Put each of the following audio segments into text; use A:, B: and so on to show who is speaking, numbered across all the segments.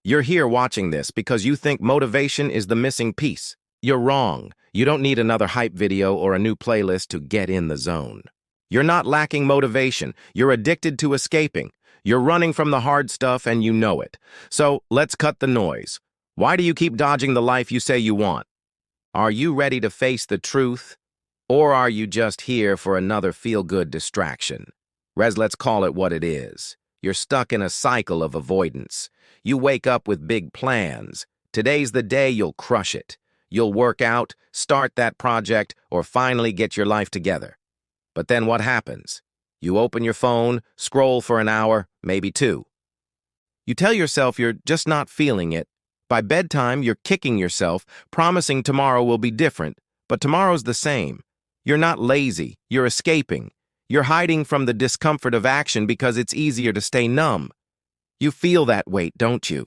A: You're here watching this because you think motivation is the missing piece. You're wrong. You don't need another hype video or a new playlist to get in the zone. You're not lacking motivation. You're addicted to escaping. You're running from the hard stuff and you know it. So let's cut the noise. Why do you keep dodging the life you say you want? Are you ready to face the truth? Or are you just here for another feel-good distraction? Let's call it what it is. You're stuck in a cycle of avoidance. You wake up with big plans. Today's the day you'll crush it. You'll work out, start that project, or finally get your life together. But then what happens? You open your phone, scroll for an hour, maybe two. You tell yourself you're just not feeling it. By bedtime, you're kicking yourself, promising tomorrow will be different, but tomorrow's the same. You're not lazy, you're escaping. You're hiding from the discomfort of action because it's easier to stay numb. You feel that weight, don't you?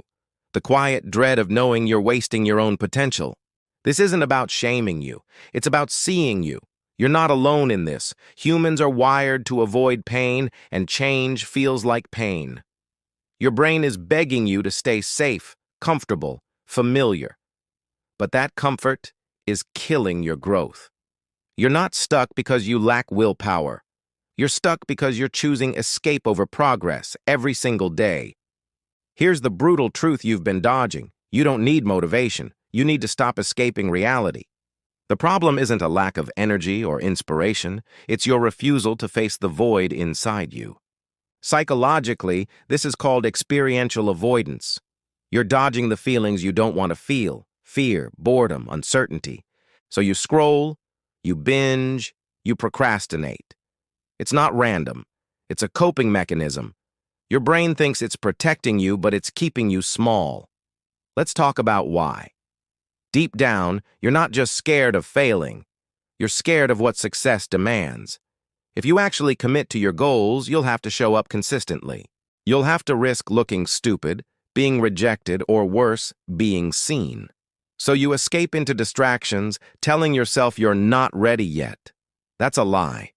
A: The quiet dread of knowing you're wasting your own potential. This isn't about shaming you. It's about seeing you. You're not alone in this. Humans are wired to avoid pain, and change feels like pain. Your brain is begging you to stay safe, comfortable, familiar. But that comfort is killing your growth. You're not stuck because you lack willpower. You're stuck because you're choosing escape over progress every single day. Here's the brutal truth you've been dodging. You don't need motivation. You need to stop escaping reality. The problem isn't a lack of energy or inspiration. It's your refusal to face the void inside you. Psychologically, this is called experiential avoidance. You're dodging the feelings you don't want to feel: fear, boredom, uncertainty. So you scroll, you binge, you procrastinate. It's not random. It's a coping mechanism. Your brain thinks it's protecting you, but it's keeping you small. Let's talk about why. Deep down, you're not just scared of failing. You're scared of what success demands. If you actually commit to your goals, you'll have to show up consistently. You'll have to risk looking stupid, being rejected, or worse, being seen. So you escape into distractions, telling yourself you're not ready yet. That's a lie.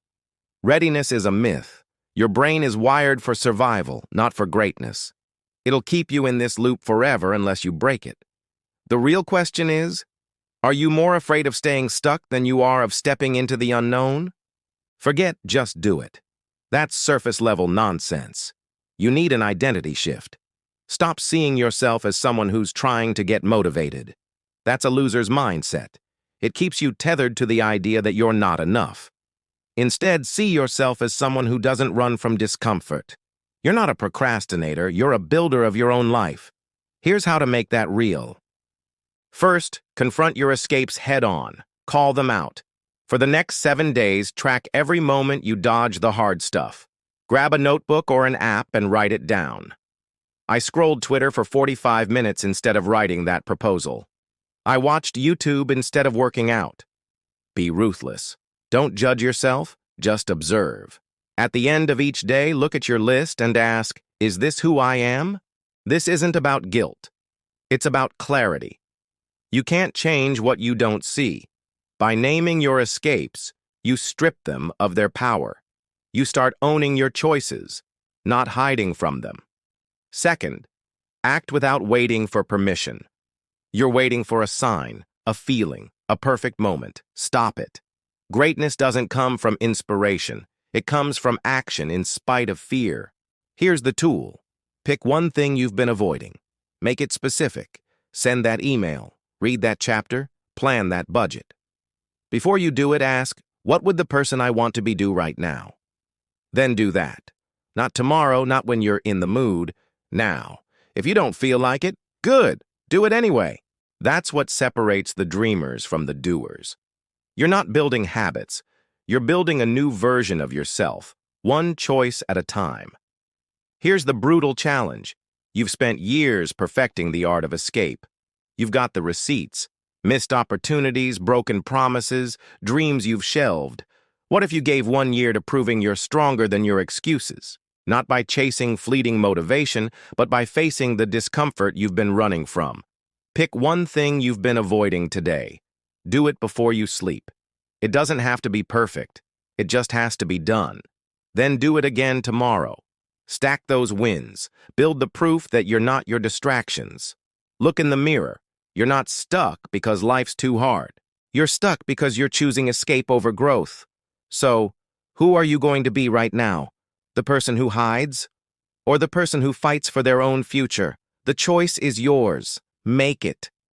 A: Readiness is a myth. Your brain is wired for survival, not for greatness. It'll keep you in this loop forever unless you break it. The real question is, are you more afraid of staying stuck than you are of stepping into the unknown? Forget just do it. That's surface-level nonsense. You need an identity shift. Stop seeing yourself as someone who's trying to get motivated. That's a loser's mindset. It keeps you tethered to the idea that you're not enough. Instead, see yourself as someone who doesn't run from discomfort. You're not a procrastinator, you're a builder of your own life. Here's how to make that real. First, confront your escapes head-on. Call them out. For the next 7 days, track every moment you dodge the hard stuff. Grab a notebook or an app and write it down. I scrolled Twitter for 45 minutes instead of writing that proposal. I watched YouTube instead of working out. Be ruthless. Don't judge yourself, just observe. At the end of each day, look at your list and ask, is this who I am? This isn't about guilt. It's about clarity. You can't change what you don't see. By naming your escapes, you strip them of their power. You start owning your choices, not hiding from them. Second, act without waiting for permission. You're waiting for a sign, a feeling, a perfect moment. Stop it. Greatness doesn't come from inspiration. It comes from action in spite of fear. Here's the tool. Pick one thing you've been avoiding. Make it specific. Send that email. Read that chapter. Plan that budget. Before you do it, ask, what would the person I want to be do right now? Then do that. Not tomorrow, not when you're in the mood. Now. If you don't feel like it, good. Do it anyway. That's what separates the dreamers from the doers. You're not building habits. You're building a new version of yourself, one choice at a time. Here's the brutal challenge. You've spent years perfecting the art of escape. You've got the receipts, missed opportunities, broken promises, dreams you've shelved. What if you gave 1 year to proving you're stronger than your excuses? Not by chasing fleeting motivation, but by facing the discomfort you've been running from. Pick one thing you've been avoiding today. Do it before you sleep. It doesn't have to be perfect. It just has to be done. Then do it again tomorrow. Stack those wins. Build the proof that you're not your distractions. Look in the mirror. You're not stuck because life's too hard. You're stuck because you're choosing escape over growth. So, who are you going to be right now? The person who hides? Or the person who fights for their own future? The choice is yours. Make it.